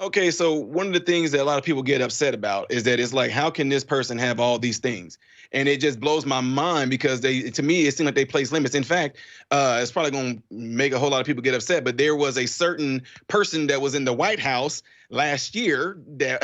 Okay, so one of the things that a lot of people get upset about is that it's like, how can this person have all these things? And it just blows my mind because to me, it seems like they place limits. In fact, it's probably going to make a whole lot of people get upset, but there was a certain person that was in the White House last year that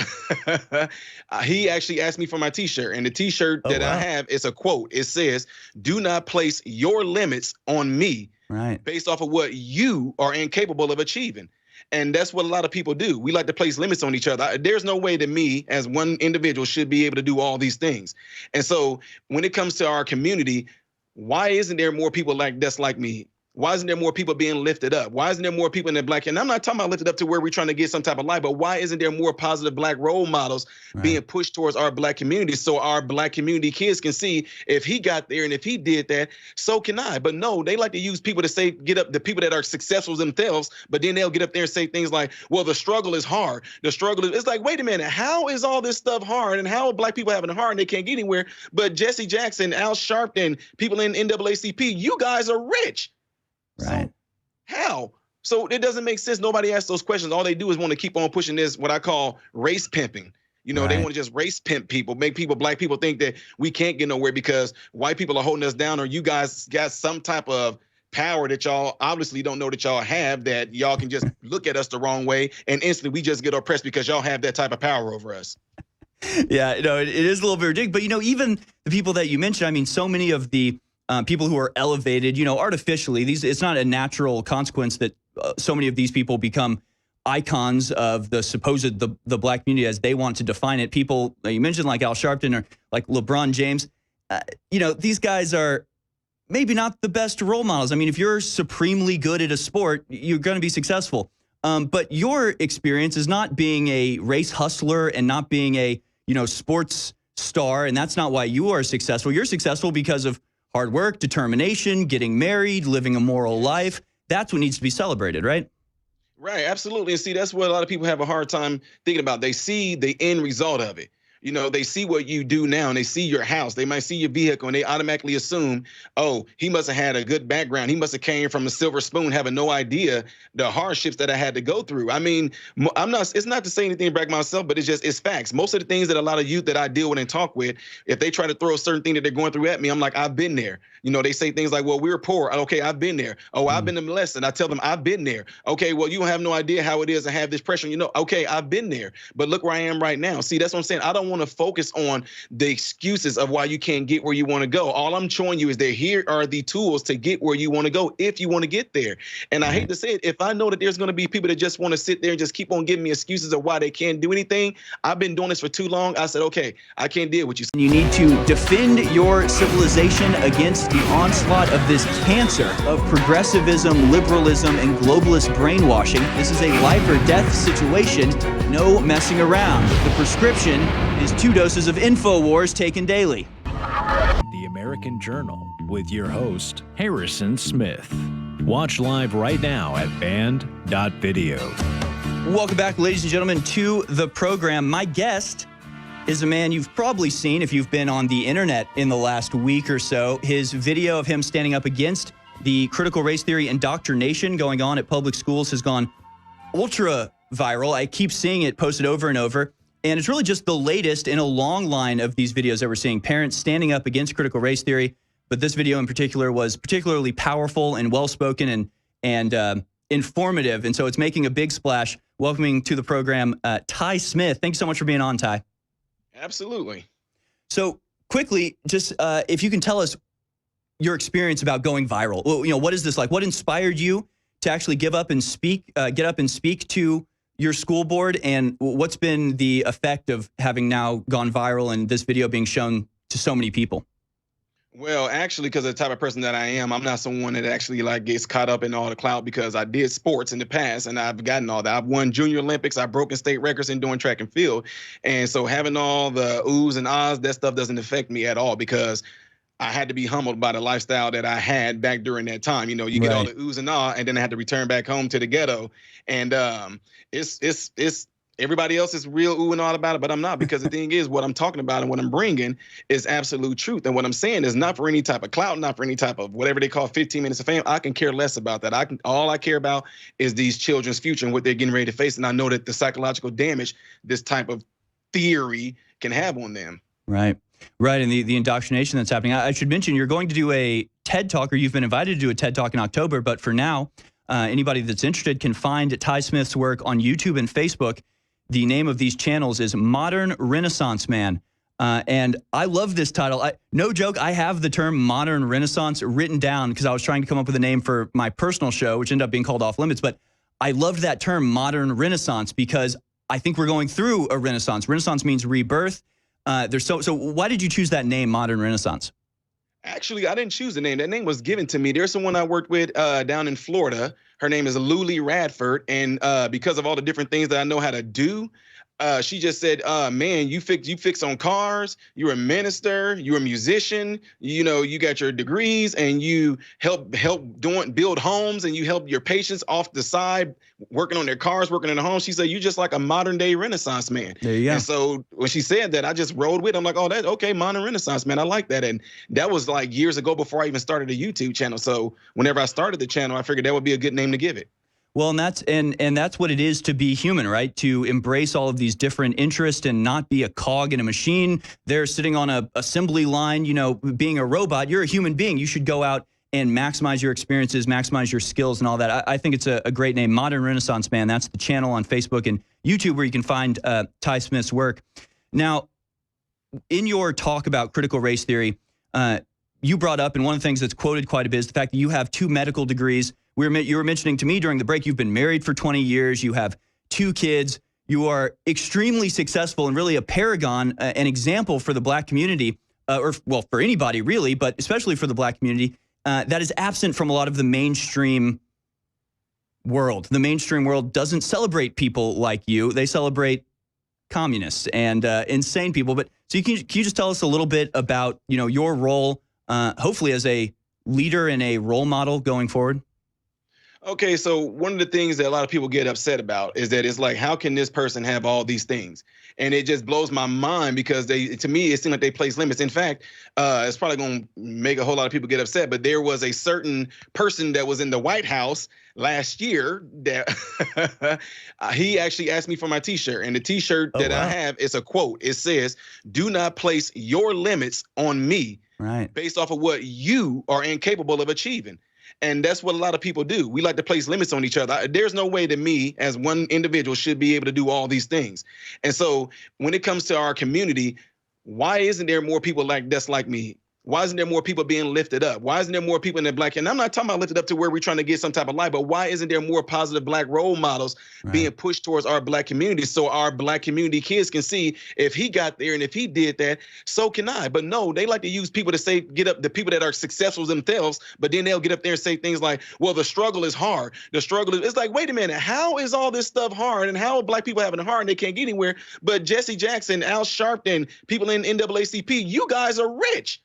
he actually asked me for my T-shirt, and the T-shirt Oh, that I wow. have is a quote. It says, "Do not place your limits on me Right. based off of what you are incapable of achieving." And that's what a lot of people do. We like to place limits on each other. There's no way that me, as one individual, should be able to do all these things. And so when it comes to our community, why isn't there more people like that's like me? Why isn't there more people being lifted up? Why isn't there more people in the black? And I'm not talking about lifted up to where we're trying to get some type of life, but why isn't there more positive black role models being Right. pushed towards our black community so our black community kids can see if he got there and if he did that, so can I. But no, they like to use people to say, get up the people that are successful themselves, but then they'll get up there and say things like, well, the struggle is hard. The struggle is, it's like, wait a minute, how is all this stuff hard? And how are black people having it hard and they can't get anywhere? But Jesse Jackson, Al Sharpton, people in NAACP, you guys are rich. Right. So how? So it doesn't make sense. Nobody asks those questions. All they do is want to keep on pushing this, what I call race pimping. You know, they Right. want to just race pimp people, make people, black people think that we can't get nowhere because white people are holding us down, or you guys got some type of power that y'all obviously don't know that y'all have, that y'all can just look at us the wrong way and instantly we just get oppressed because y'all have that type of power over us. Yeah, no, it is a little bit ridiculous. But, even the people that you mentioned, I mean, so many of the people who are elevated, artificially, it's not a natural consequence that so many of these people become icons of the supposed, the black community as they want to define it. People you mentioned like Al Sharpton or like LeBron James, these guys are maybe not the best role models. I mean, if you're supremely good at a sport, you're going to be successful. But your experience is not being a race hustler and not being a, sports star. And that's not why you are successful. You're successful because of hard work, determination, getting married, living a moral life. That's what needs to be celebrated, right? Right, absolutely. And see, that's what a lot of people have a hard time thinking about. They see the end result of it. They see what you do now and they see your house. They might see your vehicle and they automatically assume, oh, he must have had a good background. He must have came from a silver spoon, having no idea the hardships that I had to go through. I mean, it's not to say anything back myself, but it's facts. Most of the things that a lot of youth that I deal with and talk with, if they try to throw a certain thing that they're going through at me, I'm like, I've been there. They say things like, well, we were poor. Okay, I've been there. Oh, I've been molested. I tell them, I've been there. Okay, well, you have no idea how it is to have this pressure. Okay, I've been there. But look where I am right now. See, that's what I'm saying. I don't want to focus on the excuses of why you can't get where you want to go. All I'm showing you is that here are the tools to get where you want to go if you want to get there. And I hate to say it, if I know that there's going to be people that just want to sit there and just keep on giving me excuses of why they can't do anything, I've been doing this for too long. I said, okay, I can't deal with you. You need to defend your civilization against the onslaught of this cancer of progressivism, liberalism, and globalist brainwashing. This is a life or death situation. No messing around. The prescription is 2 doses of InfoWars taken daily. The American Journal with your host, Harrison Smith. Watch live right now at band.video. Welcome back, ladies and gentlemen, to the program. My guest is a man you've probably seen if you've been on the internet in the last week or so. His video of him standing up against the critical race theory indoctrination going on at public schools has gone ultra viral. I keep seeing it posted over and over. And it's really just the latest in a long line of these videos that we're seeing. Parents standing up against critical race theory. But this video in particular was particularly powerful and well-spoken and informative. And so it's making a big splash. Welcoming to the program, Ty Smith. Thanks so much for being on, Ty. Absolutely. So quickly, just if you can tell us your experience about going viral. Well, what is this like? What inspired you to actually get up and speak to your school board, and what's been the effect of having now gone viral and this video being shown to so many people? Well, actually, because of the type of person that I am, I'm not someone that actually gets caught up in all the clout, because I did sports in the past and I've gotten all that. I've won Junior Olympics. I've broken state records in doing track and field. And so having all the oohs and ahs, that stuff doesn't affect me at all, because I had to be humbled by the lifestyle that I had back during that time. You get all the oohs and ahs, and then I had to return back home to the ghetto. And it's Everybody else is real ooh and all about it, but I'm not, because the thing is, what I'm talking about and what I'm bringing is absolute truth. And what I'm saying is not for any type of clout, not for any type of whatever they call 15 minutes of fame. I can care less about that. All I care about is these children's future and what they're getting ready to face. And I know that the psychological damage this type of theory can have on them. Right. Right. And the indoctrination that's happening. I should mention you're going to do a TED Talk, or you've been invited to do a TED Talk in October. But for now, anybody that's interested can find Ty Smith's work on YouTube and Facebook. The name of these channels is Modern Renaissance Man. And I love this title. No joke, I have the term modern Renaissance written down because I was trying to come up with a name for my personal show, which ended up being called Off Limits. But I loved that term, modern Renaissance, because I think we're going through a Renaissance. Renaissance means rebirth. So why did you choose that name, Modern Renaissance? Actually, I didn't choose the name. That name was given to me. There's someone I worked with down in Florida. Her name is Luli Radford. And because of all the different things that I know how to do, she just said, man, you fix on cars, you're a minister, you're a musician, you got your degrees, and you help build homes, and you help your patients off the side working on their cars, working in the home. She said, you just like a modern day Renaissance man. There you go. And so when she said that, I just rolled with it. I'm like, oh, that's okay, modern Renaissance man. I like that. And that was like years ago before I even started a YouTube channel. So whenever I started the channel, I figured that would be a good name to give it. Well, and that's what it is to be human, right? To embrace all of these different interests and not be a cog in a machine. They're sitting on a assembly line, being a robot. You're a human being. You should go out and maximize your experiences, maximize your skills and all that. I think it's a great name, Modern Renaissance Man. That's the channel on Facebook and YouTube where you can find Ty Smith's work. Now, in your talk about critical race theory, you brought up, and one of the things that's quoted quite a bit is the fact that you have 2 medical degrees. You were mentioning to me during the break, you've been married for 20 years, you have 2 kids, you are extremely successful and really a paragon, an example for the black community, for anybody really, but especially for the black community, that is absent from a lot of the mainstream world. The mainstream world doesn't celebrate people like you. They celebrate communists and insane people. But so can you just tell us a little bit about, your role, hopefully as a leader and a role model going forward? Okay, so one of the things that a lot of people get upset about is that it's like, how can this person have all these things? And it just blows my mind because to me, it seems like they place limits. In fact, it's probably going to make a whole lot of people get upset, but there was a certain person that was in the White House last year that he actually asked me for my T-shirt. And the T-shirt that I have is a quote. It says, "Do not place your limits on me based off of what you are incapable of achieving." And that's what a lot of people do. We like to place limits on each other. There's no way that me as one individual should be able to do all these things. And so when it comes to our community, why isn't there more people that's like me? Why isn't there more people being lifted up? Why isn't there more people in the black? And I'm not talking about lifted up to where we're trying to get some type of light, but why isn't there more positive black role models being pushed towards our black community so our black community kids can see if he got there and if he did that, so can I. But no, they like to use people to get up the people that are successful themselves, but then they'll get up there and say things like, well, the struggle is hard. It's like, wait a minute, how is all this stuff hard? And how are black people having it hard and they can't get anywhere? But Jesse Jackson, Al Sharpton, people in NAACP, you guys are rich.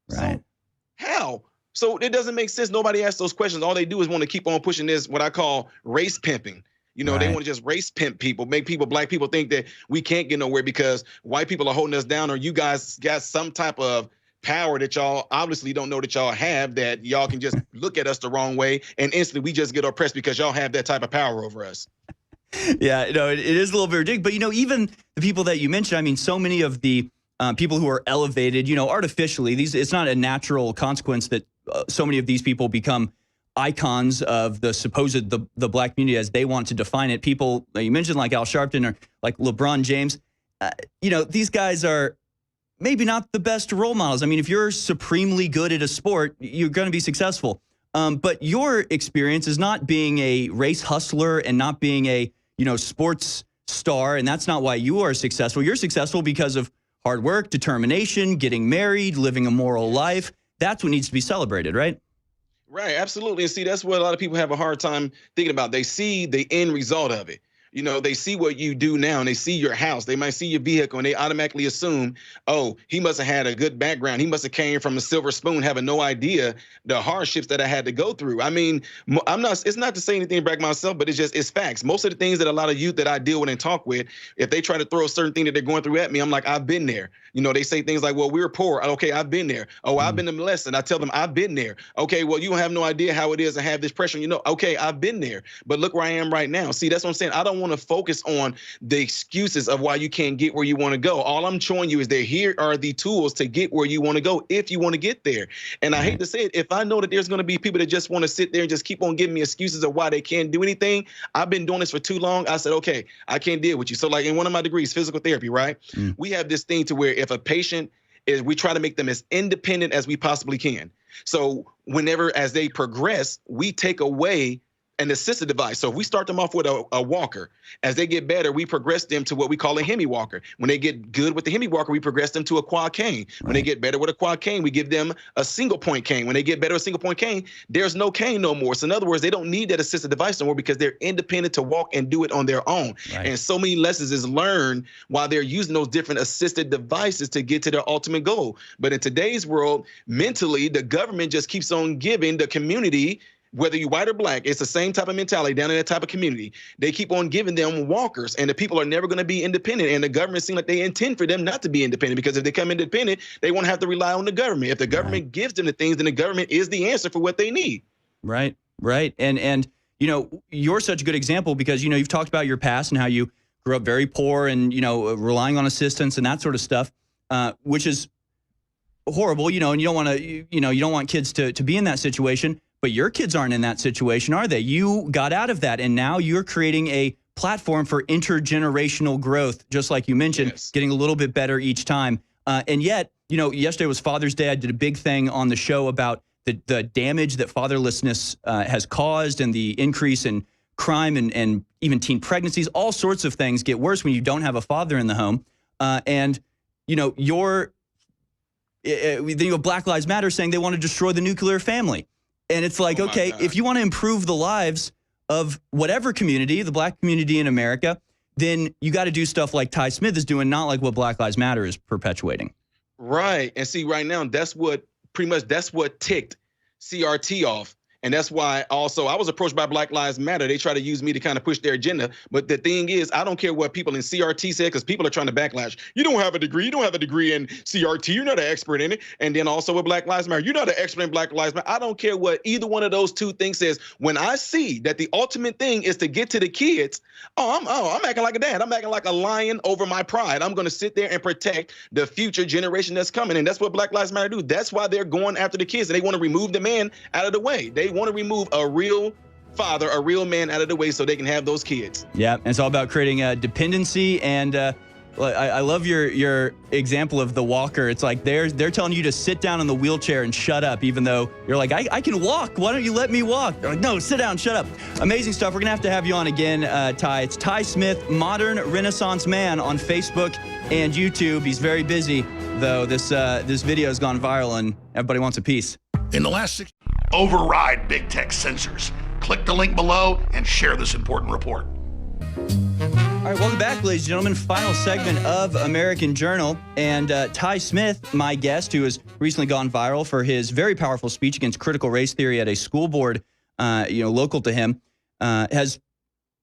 Right. So how? So it doesn't make sense. Nobody asks those questions. All they do is want to keep on pushing this, what I call race pimping. They want to just race pimp people, make black people think that we can't get nowhere because white people are holding us down, or you guys got some type of power that y'all obviously don't know that y'all have, that y'all can just look at us the wrong way and instantly we just get oppressed because y'all have that type of power over us. Yeah, it is a little bit ridiculous. But, even the people that you mentioned, so many of the people who are elevated, artificially, it's not a natural consequence that so many of these people become icons of the supposed the black community as they want to define it. People you mentioned like Al Sharpton or like LeBron James, these guys are maybe not the best role models. If you're supremely good at a sport, you're going to be successful. But your experience is not being a race hustler and not being a sports star, and that's not why you are successful. You're successful because of hard work, determination, getting married, living a moral life. That's what needs to be celebrated, right? Right, absolutely. And see, that's what a lot of people have a hard time thinking about. They see the end result of it. They see what you do now and they see your house. They might see your vehicle and they automatically assume, oh, he must have had a good background. He must have came from a silver spoon, having no idea the hardships that I had to go through. I mean, it's not to say anything back myself, but it's facts. Most of the things that a lot of youth that I deal with and talk with, if they try to throw a certain thing that they're going through at me, I'm like, I've been there. They say things like, well, we were poor. Okay, I've been there. Oh, I've been molested. I tell them, I've been there. Okay, well, you have no idea how it is to have this pressure. Okay, I've been there. But look where I am right now. See, that's what I'm saying. I don't want to focus on the excuses of why you can't get where you want to go. All I'm showing you is that here are the tools to get where you want to go if you want to get there. And I hate to say it, if I know that there's going to be people that just want to sit there and just keep on giving me excuses of why they can't do anything, I've been doing this for too long. I said, okay, I can't deal with you. So like in one of my degrees, physical therapy, right? We have this thing to where if a patient we try to make them as independent as we possibly can. So whenever, as they progress, we take away an assisted device. So if we start them off with a walker, as they get better, we progress them to what we call a hemi walker. When they get good with the hemi walker, we progress them to a quad cane. When they get better with a quad cane, we give them a single point cane. When they get better with a single point cane, there's no cane no more. So in other words, they don't need that assisted device no more because they're independent to walk and do it on their own. Right. And so many lessons is learned while they're using those different assisted devices to get to their ultimate goal. But in today's world, mentally, the government just keeps on giving the community, whether you're white or black, it's the same type of mentality down in that type of community. They keep on giving them walkers, and the people are never going to be independent. And the government seems like they intend for them not to be independent, because if they come independent, they won't have to rely on the government. If the government gives them the things, then the government is the answer for what they need. Right. And you're such a good example because, you've talked about your past and how you grew up very poor and, relying on assistance and that sort of stuff, which is horrible, and you don't want to, you don't want kids to be in that situation. But your kids aren't in that situation, are they? You got out of that, and now you're creating a platform for intergenerational growth, just like you mentioned, getting a little bit better each time. And yet, yesterday was Father's Day. I did a big thing on the show about the damage that fatherlessness has caused and the increase in crime and even teen pregnancies. All sorts of things get worse when you don't have a father in the home. And then you have Black Lives Matter saying they want to destroy the nuclear family. And it's like, okay, if you want to improve the lives of whatever community, the black community in America, then you got to do stuff like Ty Smith is doing, not like what Black Lives Matter is perpetuating. Right. And see, right now, that's what ticked CRT off. And that's why also I was approached by Black Lives Matter. They try to use me to kind of push their agenda. But the thing is, I don't care what people in CRT said, because people are trying to backlash. You don't have a degree. You don't have a degree in CRT. You're not an expert in it. And then also with Black Lives Matter, you're not an expert in Black Lives Matter. I don't care what either one of those two things says. When I see that the ultimate thing is to get to the kids, I'm acting like a dad. I'm acting like a lion over my pride. I'm going to sit there and protect the future generation that's coming. And that's what Black Lives Matter do. That's why they're going after the kids. And they want to remove the man out of the way. They want to remove a real father, a real man out of the way so they can have those kids. Yeah, and it's all about creating a dependency. And I love your example of the walker. It's like they're telling you to sit down in the wheelchair and shut up, even though you're like, I can walk. Why don't you let me walk? They're like, no, sit down, shut up. Amazing stuff. We're going to have you on again, Ty. It's Ty Smith, Modern Renaissance Man, on Facebook and YouTube. He's very busy, though. This video has gone viral and everybody wants a piece. In the last 6 override big tech censors. Click the link below and share this important report. All right, welcome back, ladies and gentlemen. Final segment of American Journal. And Ty Smith, my guest, who has recently gone viral for his very powerful speech against critical race theory at a school board, local to him, has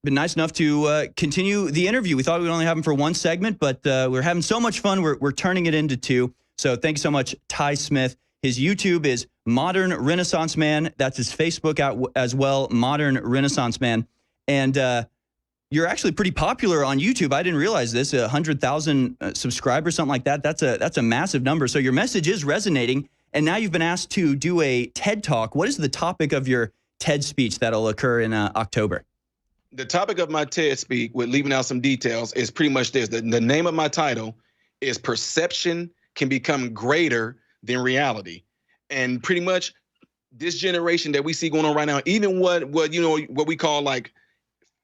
been nice enough to continue the interview. We thought we'd only have him for one segment, but we're having so much fun, we're turning it into two. So thank you so much, Ty Smith. His YouTube is Modern Renaissance Man. That's his Facebook out as well, Modern Renaissance Man. And you're actually pretty popular on YouTube. I didn't realize this. 100,000 subscribers, something like that. That's a massive number. So your message is resonating. And now you've been asked to do a TED Talk. What is the topic of your TED speech that'll occur in October? The topic of my TED speak, with leaving out some details, is pretty much this. The name of my title is Perception Can Become Greater Than Reality. And pretty much this generation that we see going on right now, even what we call like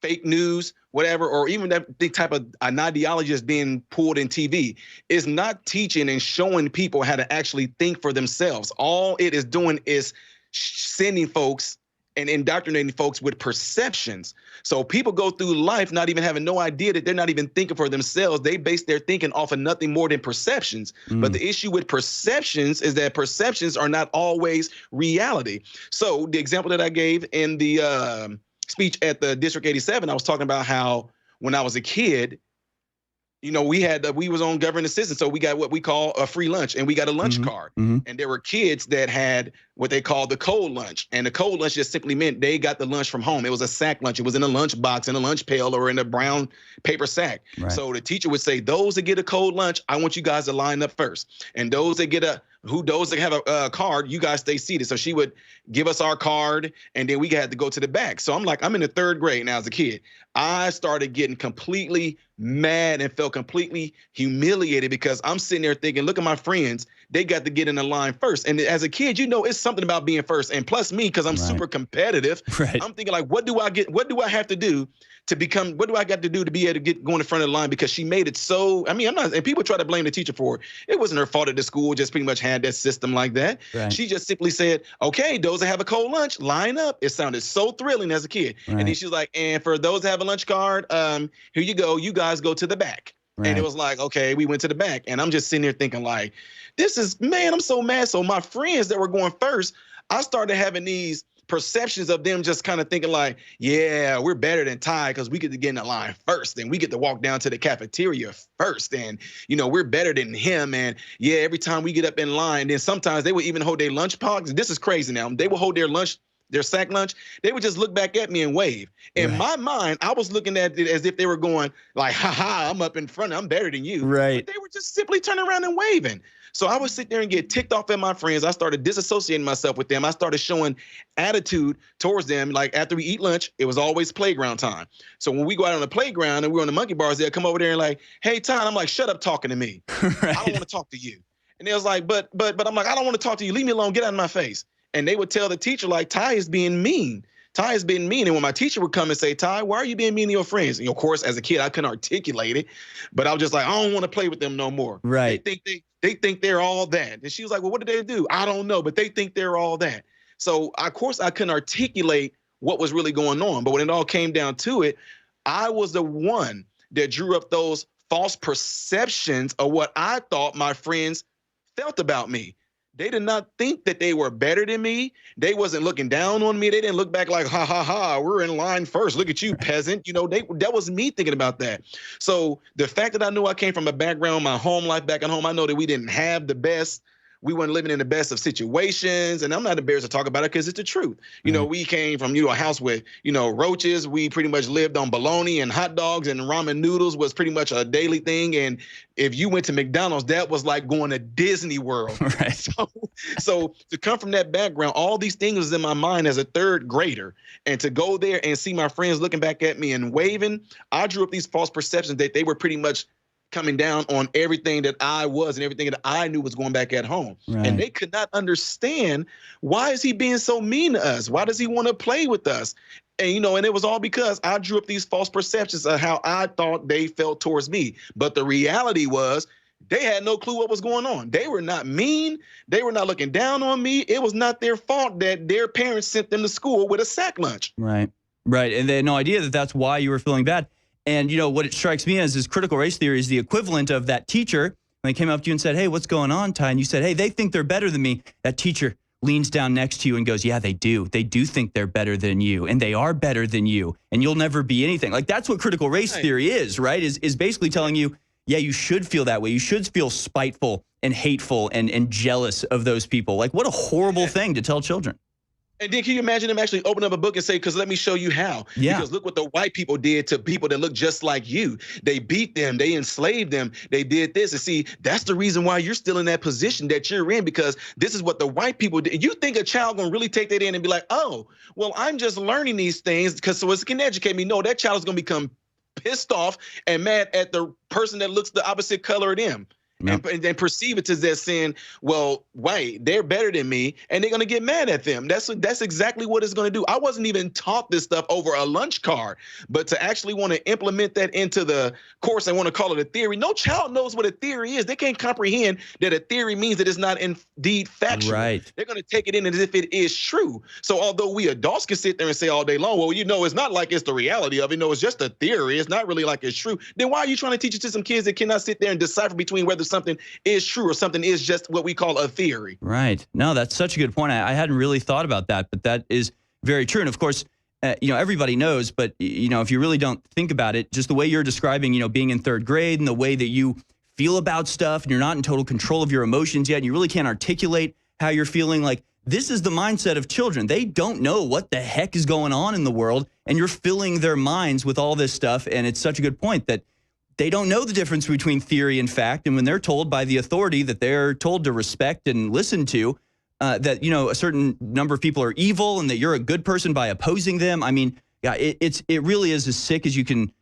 fake news, whatever, or even the type of an ideology that's being pulled in TV, is not teaching and showing people how to actually think for themselves. All it is doing is sending folks and indoctrinating folks with perceptions. So people go through life not even having no idea that they're not even thinking for themselves. They base their thinking off of nothing more than perceptions. But the issue with perceptions is that perceptions are not always reality. So the example that I gave in the speech at the District 87, I was talking about how when I was a kid, you know, we was on government assistance, so we got what we call a free lunch, and we got a lunch card. And there were kids that had what they called the cold lunch, and the cold lunch just simply meant they got the lunch from home. It was a sack lunch. It was in a lunch box, in a lunch pail, or in a brown paper sack. Right. So the teacher would say, "Those that get a cold lunch, I want you guys to line up first, and those that have a card, you guys stay seated." So she would give us our card, and then we had to go to the back. So I'm in the 3rd grade now as a kid. I started getting completely mad and felt completely humiliated because I'm sitting there thinking, look at my friends, they got to get in the line first. And as a kid, you know, it's something about being first. And plus me, because I'm super competitive, I'm thinking like, what do I have to do to become, what do I got to do to be able to go in the front of the line? Because she made it so, I mean, and people try to blame the teacher for it. It wasn't her fault that the school just pretty much had that system like that. Right. She just simply said, okay, those that have a cold lunch, line up. It sounded so thrilling as a kid. Right. And then she's like, and for those that have a lunch card, here you go. You guys go to the back. Right. And it was like, okay, we went to the back. And I'm just sitting there thinking like, I'm so mad. So my friends that were going first, I started having these perceptions of them just kind of thinking like, yeah, we're better than Ty because we get to get in the line first and we get to walk down to the cafeteria first. And, you know, we're better than him. And yeah, every time we get up in line, then sometimes they would even hold their lunch box. This is crazy now. They would hold their sack lunch, they would just look back at me and wave. In my mind, I was looking at it as if they were going like, I'm up in front, I'm better than you. Right. But they were just simply turning around and waving. So I would sit there and get ticked off at my friends. I started disassociating myself with them. I started showing attitude towards them. Like after we eat lunch, it was always playground time. So when we go out on the playground and we're on the monkey bars, they'll come over there and like, hey, Ty, I'm like, shut up talking to me. Right. I don't want to talk to you. And they was like, but I'm like, I don't want to talk to you. Leave me alone. Get out of my face. And they would tell the teacher, like, Ty is being mean. Ty is being mean. And when my teacher would come and say, Ty, why are you being mean to your friends? And of course, as a kid, I couldn't articulate it, but I was just like, I don't want to play with them no more. Right. They think they're all that. And she was like, well, what did they do? I don't know, but they think they're all that. So of course I couldn't articulate what was really going on. But when it all came down to it, I was the one that drew up those false perceptions of what I thought my friends felt about me. They did not think that they were better than me. They wasn't looking down on me. They didn't look back like, ha, ha, ha, we're in line first. Look at you, peasant. You know, that was me thinking about that. So the fact that I knew I came from a background, my home life back at home, I know that we didn't have the best. We weren't living in the best of situations. And I'm not embarrassed to talk about it because it's the truth. You know, we came from, a house with, roaches. We pretty much lived on bologna and hot dogs, and ramen noodles was pretty much a daily thing. And if you went to McDonald's, that was like going to Disney World. Right. So to come from that background, all these things was in my mind as a 3rd grader. And to go there and see my friends looking back at me and waving, I drew up these false perceptions that they were pretty much coming down on everything that I was and everything that I knew was going back at home. Right. And they could not understand, why is he being so mean to us? Why does he want to play with us? And, and it was all because I drew up these false perceptions of how I thought they felt towards me. But the reality was they had no clue what was going on. They were not mean. They were not looking down on me. It was not their fault that their parents sent them to school with a sack lunch. Right. Right. And they had no idea that that's why you were feeling bad. And, what it strikes me as is critical race theory is the equivalent of that teacher when they came up to you and said, hey, what's going on, Ty? And you said, hey, they think they're better than me. That teacher leans down next to you and goes, yeah, they do. They do think they're better than you, and they are better than you, and you'll never be anything. Like, that's what critical race theory is, right? Is basically telling you, yeah, you should feel that way. You should feel spiteful and hateful and jealous of those people. Like, what a horrible thing to tell children. And then can you imagine them actually open up a book and say, because let me show you how. Yeah. Because look what the white people did to people that look just like you. They beat them. They enslaved them. They did this. And see, that's the reason why you're still in that position that you're in, because this is what the white people did. You think a child going to really take that in and be like, oh, well, I'm just learning these things because so it can educate me. No, that child is going to become pissed off and mad at the person that looks the opposite color of them. and then perceive it as they're saying, well, wait, they're better than me, and they're going to get mad at them. That's exactly what it's going to do. I wasn't even taught this stuff over a lunch card, but to actually want to implement that into the course, I want to call it a theory. No child knows what a theory is. They can't comprehend that a theory means that it's not indeed factual. Right. They're going to take it in as if it is true. So although we adults can sit there and say all day long, well, it's not like it's the reality of it. No, it's just a theory. It's not really like it's true. Then why are you trying to teach it to some kids that cannot sit there and decipher between whether something is true or something is just what we call a theory? Right. No, that's such a good point. I hadn't really thought about that, but that is very true. And of course, everybody knows, but if you really don't think about it, just the way you're describing, being in third grade and the way that you feel about stuff and you're not in total control of your emotions yet, and you really can't articulate how you're feeling, like this is the mindset of children. They don't know what the heck is going on in the world, and you're filling their minds with all this stuff. And it's such a good point that they don't know the difference between theory and fact. And when they're told by the authority that they're told to respect and listen to, that, a certain number of people are evil and that you're a good person by opposing them. I mean, yeah, it really is as sick as you can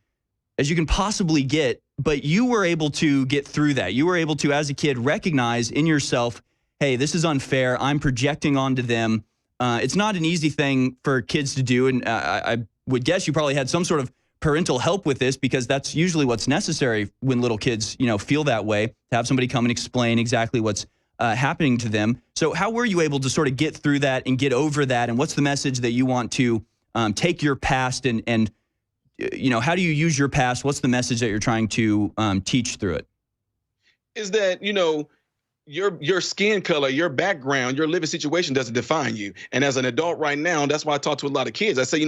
possibly get. But you were able to get through that. You were able to, as a kid, recognize in yourself, hey, this is unfair. I'm projecting onto them. It's not an easy thing for kids to do. And I would guess you probably had some sort of parental help with this, because that's usually what's necessary when little kids, feel that way, to have somebody come and explain exactly what's happening to them. So how were you able to sort of get through that and get over that? And what's the message that you want to take your past and how do you use your past? What's the message that you're trying to teach through it? Is that, your skin color, your background, your living situation doesn't define you. And as an adult right now, that's why I talk to a lot of kids. I say,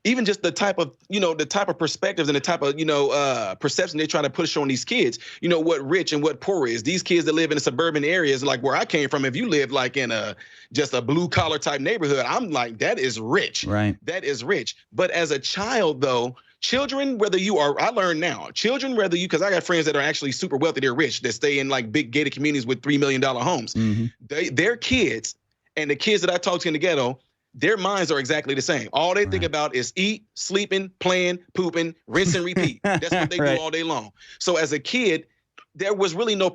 even just the type of perspectives and the type of, perception they try to push on these kids, what rich and what poor is. These kids that live in the suburban areas, like where I came from, if you live like in just a blue collar type neighborhood, I'm like, that is rich. Right. That is rich. But as a child, though, children, I learn now, because I got friends that are actually super wealthy, they're rich, that stay in like big gated communities with $3 million homes. Mm-hmm. Their kids and the kids that I talk to in the ghetto, their minds are exactly the same. All they think about is eat, sleeping, playing, pooping, rinse and repeat. That's what they do all day long. So as a kid, there was really no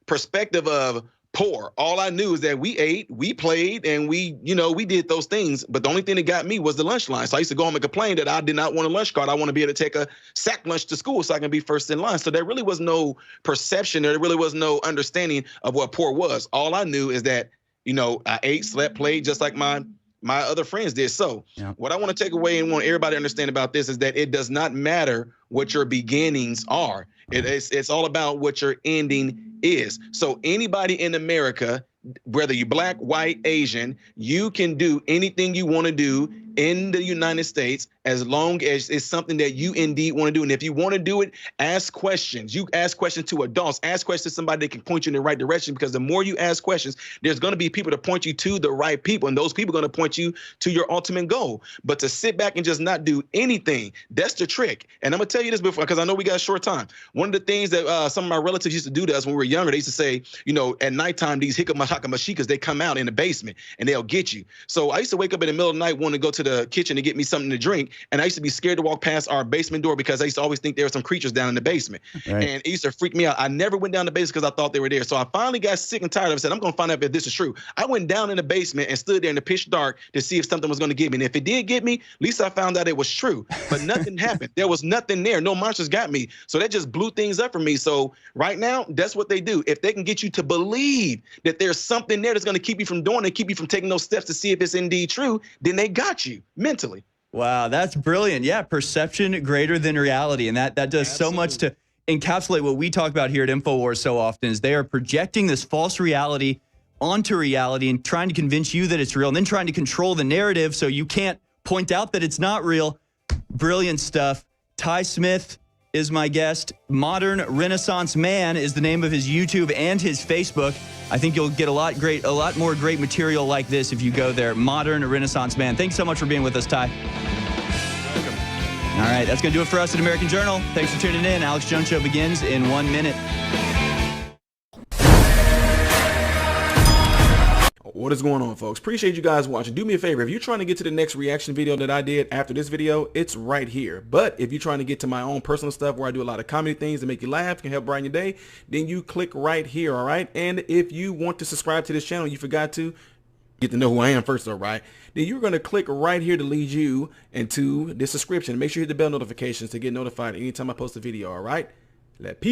perspective of poor. All I knew is that we ate, we played, and we did those things. But the only thing that got me was the lunch line. So I used to go home and complain that I did not want a lunch card. I want to be able to take a sack lunch to school so I can be first in line. So there really was no perception. There really was no understanding of what poor was. All I knew is that, I ate, slept, played, just like my other friends did. So what I want to take away and want everybody to understand about this is that it does not matter what your beginnings are. It's all about what your ending is. So anybody in America, whether you're black, white, Asian, you can do anything you want to do in the United States as long as it's something that you indeed want to do. And if you want to do it, ask questions. You ask questions to adults. Ask questions to somebody that can point you in the right direction, because the more you ask questions, there's going to be people to point you to the right people, and those people are going to point you to your ultimate goal. But to sit back and just not do anything, that's the trick. And I'm going to tell you this before, because I know we got a short time. One of the things that some of my relatives used to do to us when we were younger, they used to say, at nighttime, these hikamashikas, they come out in the basement and they'll get you. So I used to wake up in the middle of the night wanting to go to the kitchen to get me something to drink. And I used to be scared to walk past our basement door because I used to always think there were some creatures down in the basement. Right. And it used to freak me out. I never went down the basement because I thought they were there. So I finally got sick and tired of it. Said, I'm going to find out if this is true. I went down in the basement and stood there in the pitch dark to see if something was going to get me. And if it did get me, at least I found out it was true. But nothing happened. There was nothing there. No monsters got me. So that just blew things up for me. So right now, that's what they do. If they can get you to believe that there's something there that's going to keep you from doing it, keep you from taking those steps to see if it's indeed true, then they got you mentally. Wow, that's brilliant. Yeah, perception greater than reality. And that does so much to encapsulate what we talk about here at InfoWars so often, is they are projecting this false reality onto reality and trying to convince you that it's real, and then trying to control the narrative so you can't point out that it's not real. Brilliant stuff. Ty Smith is my guest. Modern Renaissance Man is the name of his YouTube and his Facebook. I think you'll get a lot more great material like this if you go there. Modern Renaissance Man. Thanks so much for being with us, Ty. All right, that's going to do it for us at American Journal. Thanks for tuning in. Alex Jones Show begins in 1 minute. What what is going on, folks? Appreciate you guys watching. Do me a favor, if you're trying to get to the next reaction video that I did after this video, it's right here. But if you're trying to get to my own personal stuff where I do a lot of comedy things that make you laugh, can help brighten your day, then you click right here, all right? And if you want to subscribe to this channel, you forgot to, get to know who I am first, though, right? Then you're going to click right here to lead you into this subscription. Make sure you hit the bell notifications to get notified anytime I post a video, all right? Let peace.